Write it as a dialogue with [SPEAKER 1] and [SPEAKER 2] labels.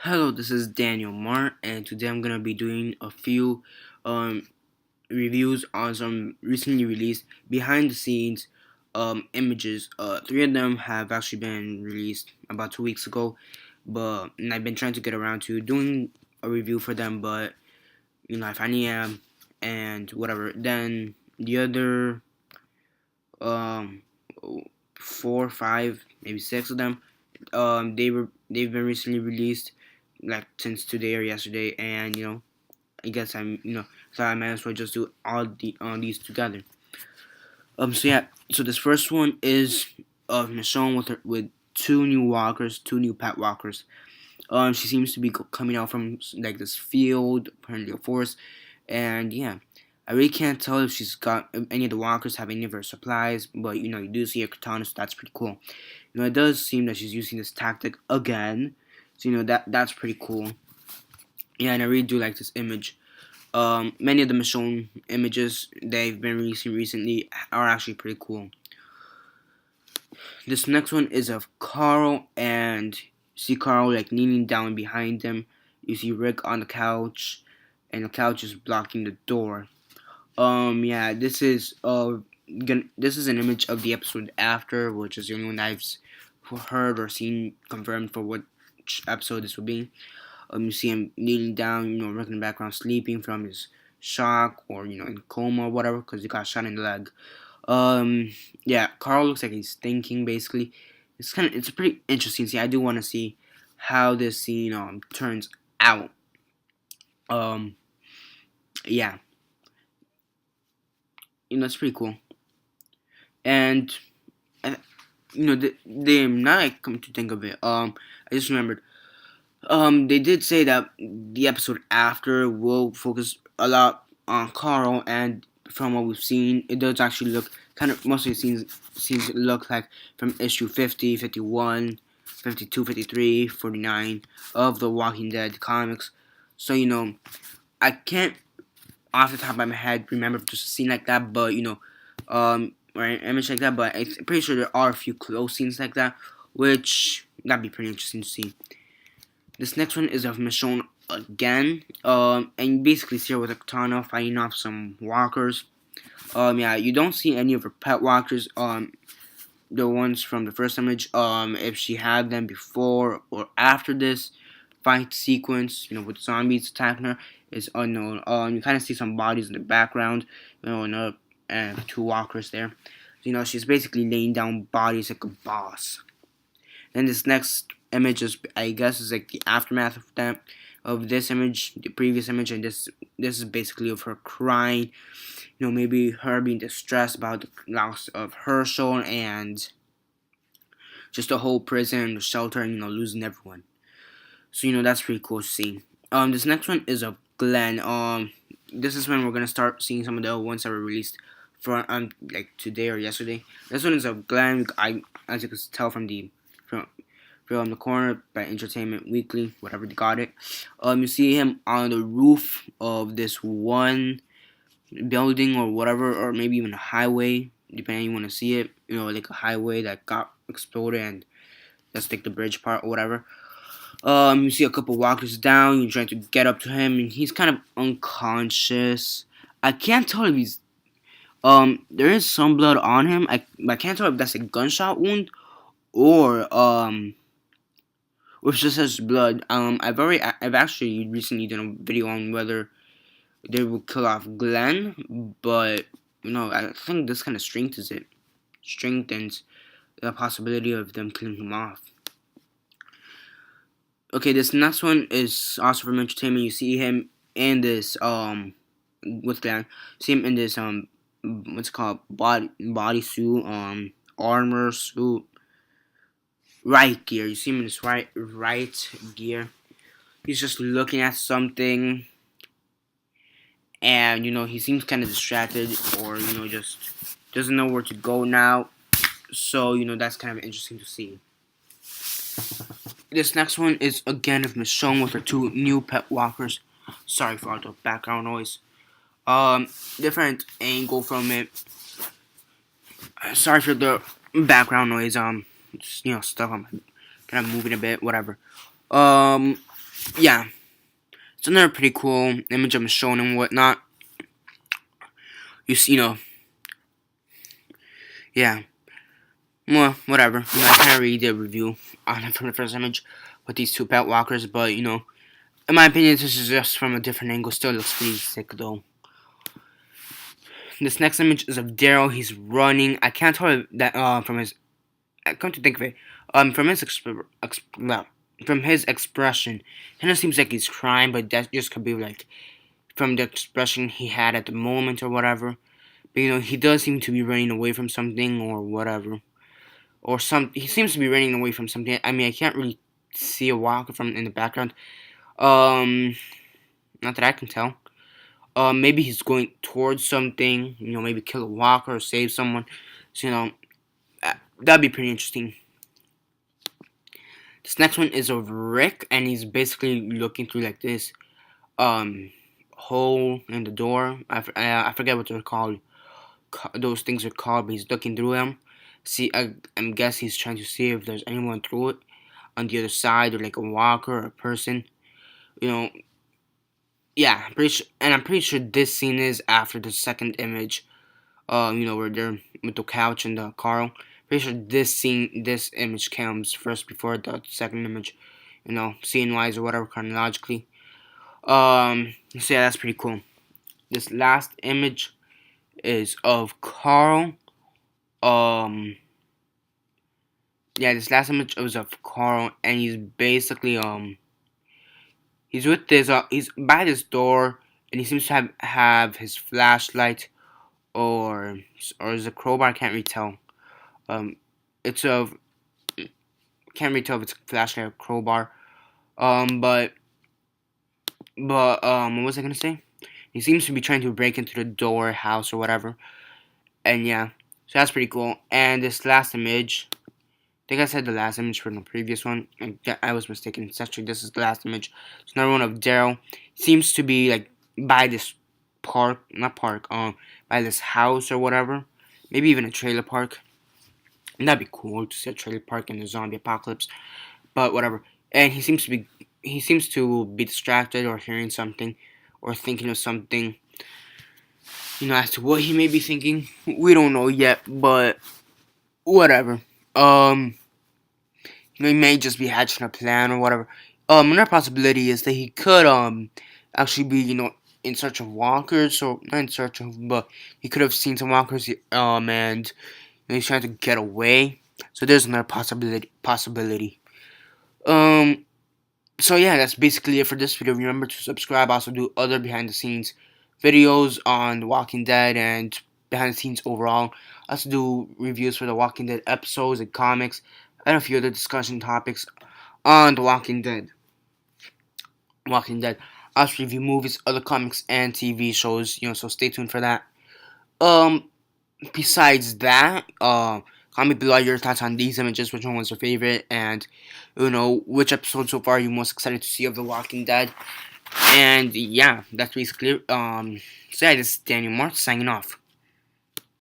[SPEAKER 1] Hello, this is Daniel Mart, and today I'm gonna be doing a few um, reviews on some recently released behind-the-scenes images. Three of them have actually been released about 2 weeks ago, and I've been trying to get around to doing a review for them, but I finally am, and whatever. Then the other um, four, five, maybe six of them, they've been recently released like since today or yesterday, and I guess so I might as well just do all these together. So yeah, so this first one is Michonne with two new walkers, two new pet walkers. She seems to be coming out from like this field, apparently a forest, and yeah, I really can't tell if she's got if any of the walkers have any of her supplies, but you do see her katana, so that's pretty cool. It does seem that she's using this tactic again, so that's pretty cool. Yeah, and I really do like this image. Many of the Michonne images they've been releasing recently are actually pretty cool. This next one is of Carl, and you see Carl like kneeling down behind him. You see Rick on the couch, and the couch is blocking the door. Yeah, this is an image of the episode after, which is the only one I've heard or seen confirmed for which episode this will be. You see him kneeling down, Rick in the background sleeping from his shock or in coma or whatever because he got shot in the leg. Yeah, Carl looks like he's thinking basically. It's a pretty interesting scene. I do want to see how this scene turns out. Um, yeah, it's pretty cool. And they now I come to think of it. I just remembered. They did say that the episode after will focus a lot on Carl, and from what we've seen, it does actually look kind of most of the scenes look like from issue 50, 51, 52, 53, 49 of the Walking Dead comics. So I can't off the top of my head remember just a scene like that, but or an image like that. But I'm pretty sure there are a few close scenes like that, which that'd be pretty interesting to see. This next one is of Michonne again, and you basically see her with a katana fighting off some walkers. Yeah, you don't see any of her pet walkers. The ones from the first image. If she had them before or after this fight sequence, with zombies attacking her, is unknown. You kind of see some bodies in the background, and two walkers there. She's basically laying down bodies like a boss. Then this next image is, I guess, is like the aftermath of that, of this image, the previous image, and this is basically of her crying. Maybe her being distressed about the loss of Herschel and just the whole prison, the shelter, and losing everyone. So that's pretty cool to see. This next one is of Glenn. This is when we're gonna start seeing some of the ones that were released for like today or yesterday. This one is of Glenn. As you can tell from the corner by Entertainment Weekly, whatever they got it. You see him on the roof of this one building or whatever, or maybe even a highway, depending how you want to see it. Like a highway that got exploded, and that's like the bridge part or whatever. You see a couple walkers down. You're trying to get up to him, and he's kind of unconscious. I can't tell if he's there is some blood on him. I can't tell if that's a gunshot wound or which just says blood. I've actually recently done a video on whether they will kill off Glenn, but I think this kind of strengthens the possibility of them killing him off. Okay, this next one is also from Entertainment. You see him in this with Glenn. See him in this what's it called, body suit, armor suit, right gear. You see him in this right gear. He's just looking at something, and he seems kind of distracted, or just doesn't know where to go now. So that's kind of interesting to see. This next one is again of Michonne with her two new pet walkers. Sorry for all the background noise. Different angle from it. Sorry for the background noise. Just, stuff I'm kind of moving a bit, whatever. Um, yeah, it's another pretty cool image I'm showing and whatnot. Yeah. Well, whatever. I can't read the review on it from the first image with these two pet walkers, but in my opinion, this is just from a different angle. Still looks pretty sick though. This next image is of Daryl. He's running. I can't tell that from his. I come to think of it, from his from his expression, it kind of seems like he's crying, but that just could be like from the expression he had at the moment or whatever. But he does seem to be running away from something or whatever, or some. He seems to be running away from something. I mean, I can't really see a walker from in the background. Um, Not that I can tell. Maybe he's going towards something. Maybe kill a walker or save someone. So that'd be pretty interesting. This next one is of Rick, and he's basically looking through like this hole in the door. I forget what they're called. Those things are called, but he's looking through them. See, I'm guess he's trying to see if there's anyone through it on the other side, or like a walker or a person. You know, yeah, I'm pretty sure this scene is after the second image. Where they're with the couch and the Carl. Pretty sure this image comes first before the second image. Scene wise or whatever chronologically. So yeah, that's pretty cool. This last image is of Carl. Yeah, this last image was of Carl, and he's basically he's with this he's by this door, and he seems to have his flashlight or is a crowbar. I can't really tell. It's of can't really tell if it's a flashlight or crowbar. But what was I gonna say? He seems to be trying to break into the door, house, or whatever. And yeah, so that's pretty cool. And this last image, I think I said the last image from the previous one. I was mistaken. It's actually this is the last image. It's another one of Daryl. Seems to be like by this not park, by this house or whatever. Maybe even a trailer park. And that'd be cool to see a trailer park in the zombie apocalypse. But whatever. And he seems to be distracted or hearing something or thinking of something. As to what he may be thinking, we don't know yet, but whatever. He may just be hatching a plan or whatever. Another possibility is that he could actually be in search of walkers, or not in search of, but he could have seen some walkers and he's trying to get away. So there's another possibility. So yeah, that's basically it for this video. Remember to subscribe. I also do other behind the scenes videos on The Walking Dead and behind the scenes overall. I also do reviews for The Walking Dead episodes and comics and a few other discussion topics on The Walking Dead. I also review movies, other comics, and TV shows. So stay tuned for that. Besides that, comment below your thoughts on these images. Which one was your favorite, and which episode so far are you most excited to see of The Walking Dead? And yeah, that's basically it. So yeah, this is Daniel Mart signing off.